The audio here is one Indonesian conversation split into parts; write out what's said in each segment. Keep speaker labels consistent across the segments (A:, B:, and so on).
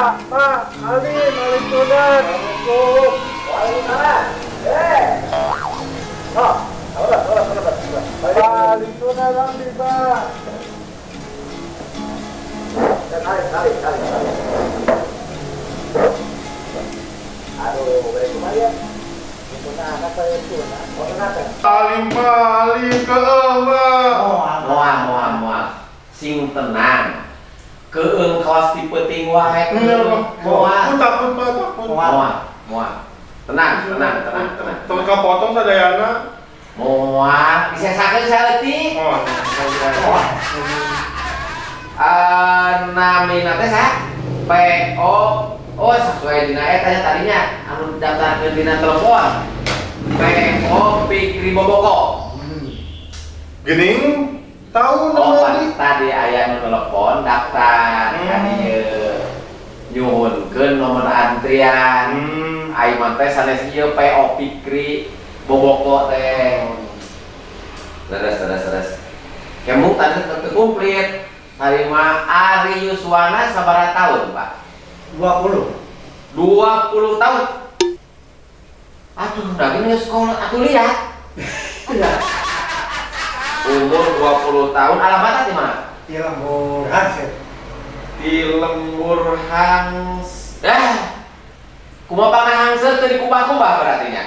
A: Pak, Alin Sodan. Assalamualaikum. Waalaikumsalam. Oh, Pak Alin Sodan nanti, Pak. Tarik. Aduh, balik kemana ya? Paling ke
B: Moal. Sing tenang. Keung kos tipe ting wae. Moal.
A: Takut.
B: Moal. Tenang.
A: Temen kapotong sadayana.
B: Moal. Disesakeun saleutik. Namina teh sa? PO. Oh, sesuai dina eta tadinya anu daftarkeun dina telepon. PO Pikri Boboko.
A: Gening tahu
B: pas tadi aya nu telepon daftar tadi nyuhunkeun nomor antrian. Ai mah teh sanes ieu PO Pikri Boboko teh. Leres. Kemuk tadi teu komplit. Hari mah Ari Yuswana sabaraha tahun, Pak? 20 tahun. Aduh, dagingnya sekolah aku lihat. Umur 20 tahun, alamatnya di mana?
C: Di Lembur Hansip.
B: Di Lembur Hangs. Kumaha pangan hangser teh di kubah-kubah berartinya.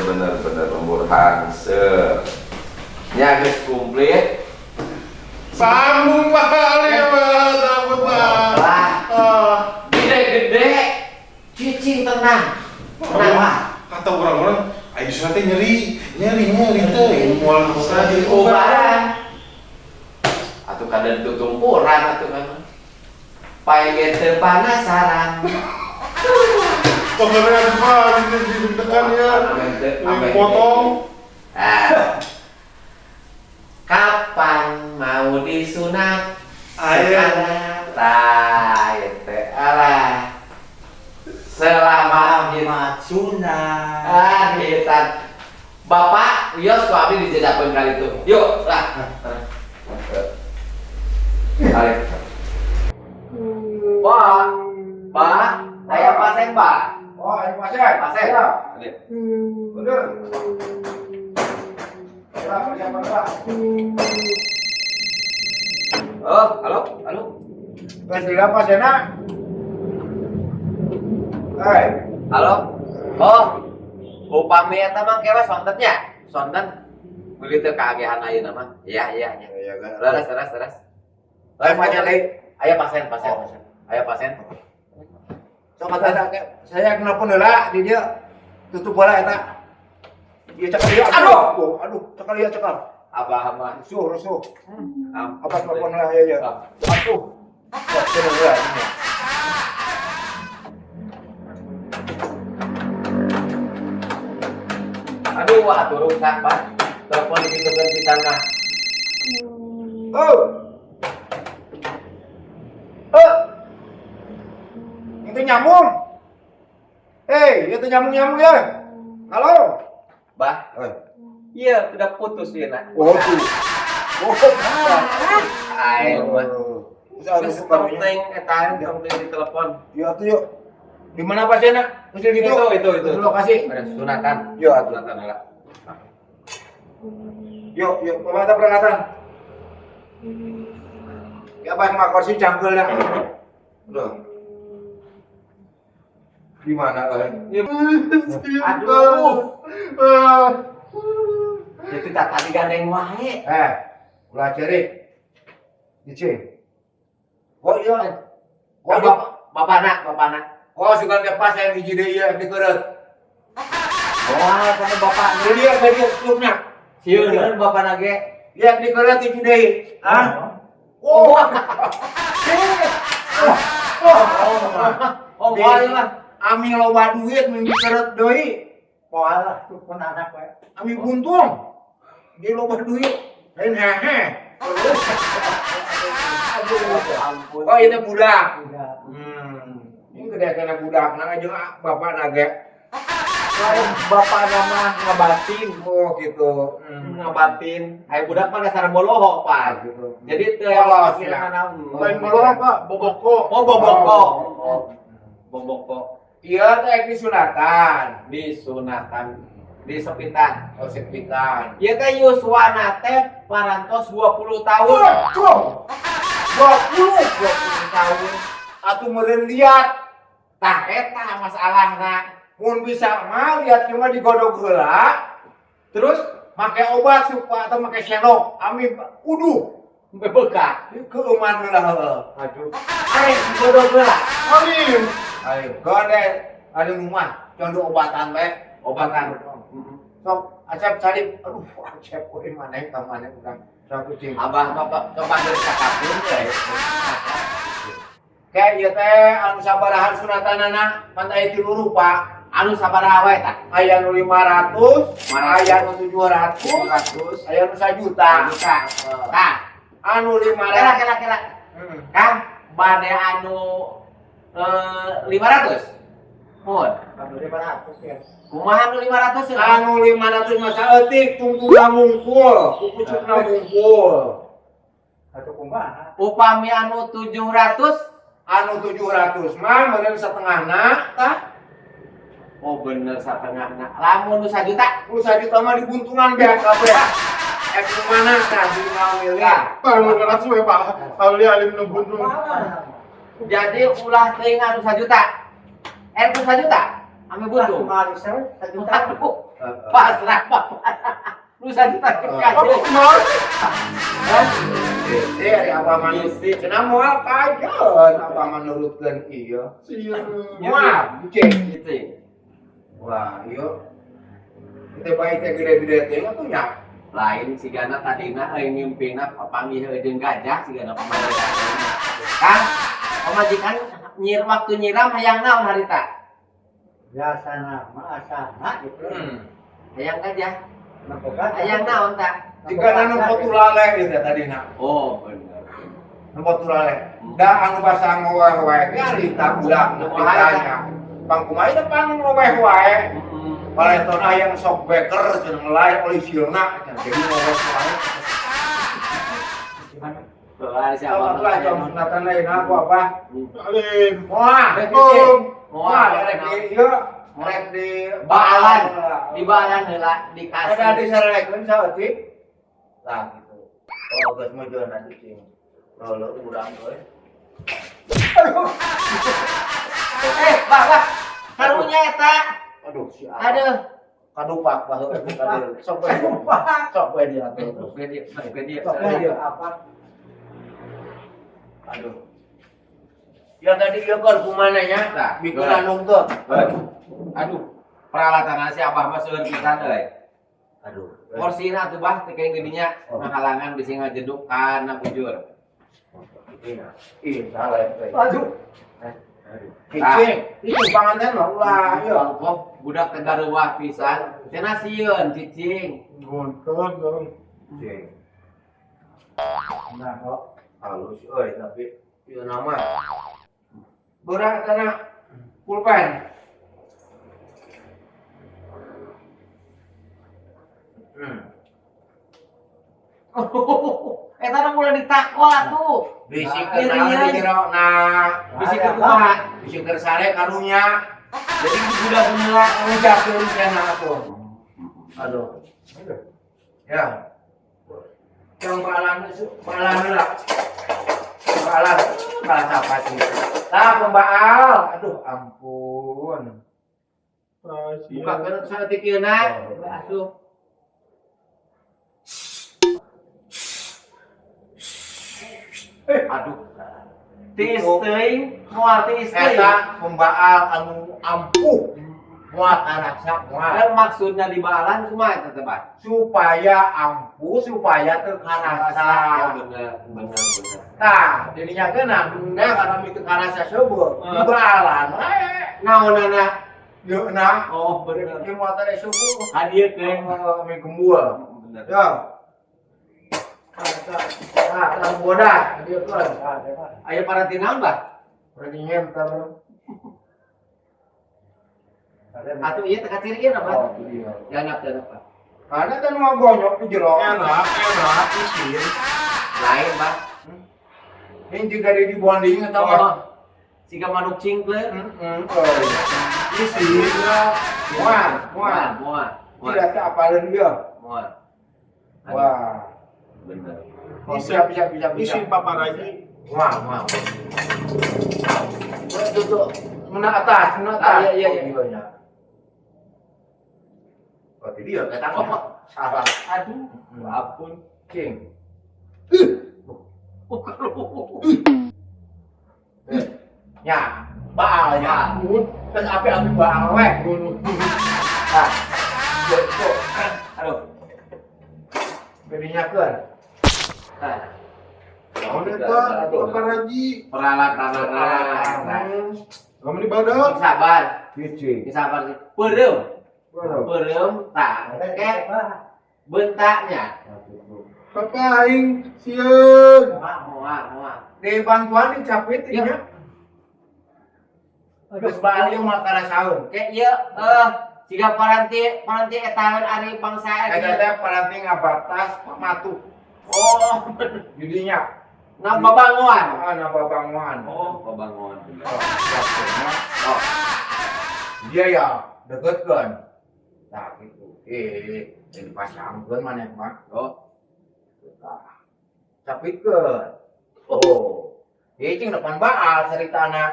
B: Bener Lembur Hangser. Nya geus komplit.
A: Sambung paling takut
B: Gede, cicing tenang wah.
A: Kata orang-orang, ayo di sana teh nyeri teh, mual saja
B: Obaran. Atuh kada tutumpuran atuh kan. Pae ge teu panasaran.
A: Pokoknya ada apa, ditekan ya, potong.
B: Kapan mau disunat?
C: Ayo.
B: Alah. Selama
C: sunat.
B: hitan. Bapak, wios ku abdi dijedakeun kali itu. Yuk, lah. Tarik. Pak, saya pasien, Pak.
C: Oh, ayo pasien.
B: Pasien.
C: Bener.
B: Oh, halo.
C: Ketiga pasiennya.
B: Halo. Oh. Upami eta mah kewe sontetnya. Sonten. Beli teu kaagehan ayeuna mah. Iya.
C: Iya, kan.
B: Leres.
C: Ayo pasien lagi.
B: Aya pasien. Aya pasien.
C: Sok ada saya kenapa heula di dia tutup bola eta. Dia cekal dia. Aduh, cekal dia.
B: Abah mah.
C: Rusuh. Apa telepon lah ya. Aduh. Kok seneng lah ini.
B: Aduh, atuh rusak, Pak. Telepon dipinjeun pisan mah.
C: Itu nyambung. Itu nyambung ya. Halo.
B: Bah. Iya, udah putus ya, Nak.
C: Oh, tuh.
B: Ayo, mah.
C: Harus
B: penting eta di telepon.
C: Ya tuh yuk. Di mana pasiennya? Mesti gitu.
B: Itu.
C: Lokasi.
B: Ada sunatan.
C: Yuk, atuh.
B: Sunatan lah.
C: Yuk, pemerintah perangkatan. Ya pas mak kursi cangkel ya. Udah. Di mana
B: Aduh. Itu tak tadi gandeng wae.
C: ulah ceri. Dicing. Oh iya.
B: Bapakna.
C: Oh, sugan ke pas yang hiji deui ieu dikeureuh.
B: Oh, kana bapak
C: Dia klubnya.
B: sieun bapakna ge.
C: Yang dikeureuh hiji deui.
B: Oh, moal mah.
C: Ami loba duit ming dikeureuh deui.
B: Moal lah, pun anak wae.
C: Ami buntung. Dia loba duit. Lain hehe.
B: Ampun.
C: Oh, itu budak. Ini gede kena budak, nah aja bapak nage.
B: Bapak nama ngabatin.
C: Oh gitu.
B: Ngabatin. Ayo budak mah dasar bolohok, Pak.
C: Gitu.
B: Jadi teu
C: Polos,
B: pikiran
C: ya.
A: Lain bolohok Pak, boboko.
B: Oh, boboko. Boboko.
C: Iya teh disunatan.
B: Disunatan. Disepitan.
C: Oh sepitan.
B: Ieu teh yuswana teh parantos 20 tahun.
C: Betul. 20 tahun. Atuh meureun liat. Tah eta masalahna. Mun bisa mah liat cuma digodog heula. Terus make obat supaya atau make senok. Ami uduh.
B: Bebeka.
C: Keuman heula heueuh.
B: Aduh. Arek digodog heula.
A: Amin.
C: Ayo, gede. Ada rumah. Contoh obatan we.
B: Obatan.
C: Sok, acap cari. Aduh, acap we maneh ka maneh bukan. Sok kucing.
B: Abah bapak coba cakapeun teh.
C: Kayak ieu teh anu sabarahan sunatanana pantai 3 rupa.
B: Anu sabaraha wae tah?
C: Aya nu 500, aya nu 700,
B: 700,
C: aya nu 1 juta.
B: Tah,
C: Anu 500.
B: kira-kira. Kang, bade anu 500. Mun,
C: Anu 500 ya.
B: kumaha anu 500 ya?
C: Anu 500 masa eutik tunggulah mungkul, pucukna mungkul. Atuh kumaha?
B: Upami anu 700,
C: Anu 700 mah meureun satengahna tah.
B: oh bener satengahna. Lamun nu 1 juta,
C: Ku 1 juta mah dibuntungan beak kabeh. Ku mana tah di milih.
A: Pak, lu kan asuh ya Pak. Ali alim nembun tuh.
B: jadi ulah teuing anu 1 juta. Ku 1 juta, ame buntu.
C: Kumaha disebut 1 juta?
B: Aduh, pasrah Bapak. Nu 1 juta
A: Apa
B: kecil.
A: mau?
C: Dari abah man cenah moal kajeun abah man nurutkeun ieu.
A: Sieu.
C: Moal cek.
B: Gitu.
C: Wah, ieu. Teh bae teh gede-gede teh atuh nya.
B: Lain sigana tadina ngimpina papanggih jeung gajah sigana pamajikan. Kang, pamajikan waktu nyiram hayang naon harita?
D: Biasana mah asana gitu.
B: Hayang gajah.
D: Napokan
B: Hayang naon tah?
C: Jika anu potulale ieu teh tadina.
B: Oh, bener.
C: Nu potulale. Da anu basa ngoweh-weh ge harita budak nu ditanya. Pangkumaha depan ngoweh wae. Paleton aya yang sok beker cenah lain oli sieuna jadi ngoweh wae.
B: Kelar siapa?
C: Apa lah jam sunatan lain aku apa?
A: Alim.
C: Moal. Moal rek di ieu rek di
B: Baalan. Di baalan heula dikasih.
C: ada disarekeun saeutik. Lah gitu. Oh geus meujeun atuh cing. Lolo urang euy.
B: Bah. Karunya eta.
C: Aduh si
B: Aduh.
C: kadupak baheula kadeu. Sok we. Sok we dia atuh.
B: Gede.
C: Sok we dia apa? Aduh. Ya tadi ieu keur kumana nya?
B: Nah,
C: Bikin anu teu.
B: Aduh. Peralatan si Abah mah seueur pisan euy.
C: Aduh.
B: Porsina tuh bah teh kayak gedinya ngahalangan bisa ngajeduk kana bujur.
C: Ih, salah ya.
D: Aduh.
C: Cicing, itu panganten mah ulah ieu.
B: Kok budak teh gareuwah pisan. Cenah sieun cicing.
A: Gontor dong.
C: Cicing.
D: Nah, kok
C: Halus euy tapi ieu nama. Beurang tanah pulpen.
B: Eta mah mulai ditakol atuh.
C: Bisik
B: Iri,
C: naon
B: iri.
C: di jero nah.
B: Bisik ke kumaha?
C: Bisik keur sare karunya.
B: Jadi budak heula
C: Ngujakeun cenah atuh. Aduh. Ya. Yang balan heula. Balan kalah apa sih? Tah pembaal. Aduh ampun.
B: buka keun saeutikieuna. Asuh. Aduh. Tiis teuing, moal tiis teuing.
C: Eta pembaal anu ampuh. Muat araksa muat.
B: Kan maksudnya di baalan kumaha eta teh, Pak?
C: Supaya ampuh, supaya teu
B: Ya
C: karasa.
B: bener.
C: Tah, dirinya geuna bunda karena mitu karasa seubeul. Di baalan we.
B: Naonana?
C: Yeuna.
B: Oh, bener.
C: Ieu motor seubeul.
B: Hadir ke.
C: Ame gembul.
B: Bener.
C: Ya. Nah, bodas. Dia tuh.
B: Aya paratin naon, Bah?
C: Berarti nyenter.
B: Atau iya teka ciriin apa?
C: Oh, iya.
B: Jangan apa?
C: Karena kan mau gonyok di jero.
A: Enak, isin.
B: Lain, Pak.
C: Ini juga di bonding atau apa?
B: Oh, siga manuk cingkle.
C: Oh, isin. Muat. Tidak tak apalin dia.
B: Muat.
C: Wah.
B: Bener.
C: Bisa.
A: Isin paparaji.
C: Wah. Duduk. Mena atas.
B: Iya.
C: Oh, dia kata apa? Salah.
B: Aduh, ampun.
C: King. Ya, baal ya. Kan api baal weh. Nah, kok.
B: Aduh.
C: Bedinya kan.
B: Nah,
A: Oh, neta, paparaji.
B: peralatan.
A: Kamu di badak.
B: Sabar.
C: Cici.
B: Sabar sih. Pereum tak. Kayak bentaknya.
A: Papa aing sieun.
B: Muat.
C: Di bantuan dicapit ini. Terus baal yang makan sahur.
B: Kayak iya jika paranti etalan ari bangsa
C: Ada paranti ngabatas pamatu.
B: Oh,
C: Jadinya
B: nambah banguan.
C: nambah bangunan.
B: Oh, banguan.
C: Oh, dia ya deket kan. Nah gitu. Ini pasangkan mana mah.
B: Oh,
C: Capit kan. Oh, ini depan baal ceritana.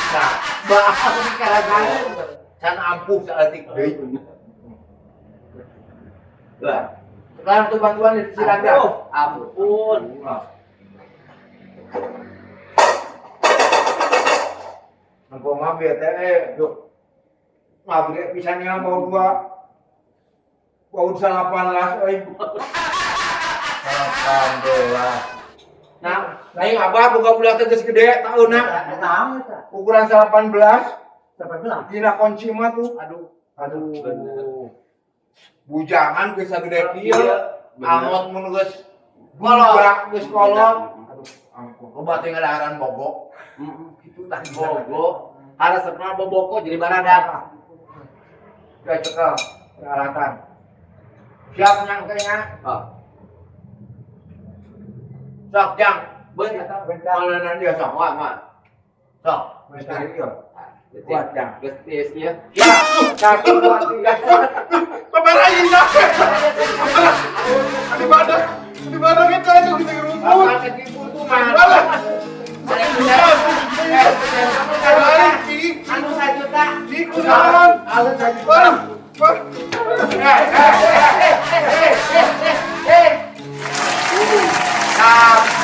C: Nah,
B: baal dikarakan.
C: can ampuh seetik deui.
B: Lah,
C: Sekarang tuh bantuan di Cilanda.
B: ampun.
C: Nampo ngabet yuk. Ngabet bisa nih mau dua. Mau 18 euy. 18. Nah, ini abah buka bulan teges gede tahunna. Ukuran 18. Dina kunci mah tuh. Aduh. Bujangan geus sagede kieu. Angot mun geus kolot, geus kolot. Aduh, ampun. Loba teh ngadaharan bobok. Kitu tah
B: Bogo, harus pernah boboko jadi baradak.
C: Udah cekel peralatan. Siap nyangkanya.
B: Oh,
C: Sok jang.
B: bentar.
C: Malanan dia sok.
B: Muat.
C: Sok. Bentar dia. Kuat jang.
B: Gestis ya.
C: Ya, 1 2 3.
A: Paparaji capek. Di badak. Di badak itu aja kita ngerumpul.
C: Apa ketipu tuh mah?
A: Badak.
B: Anu 1 juta.
A: Ikutan.
C: Alat tadi.
A: Wah.
C: Sampai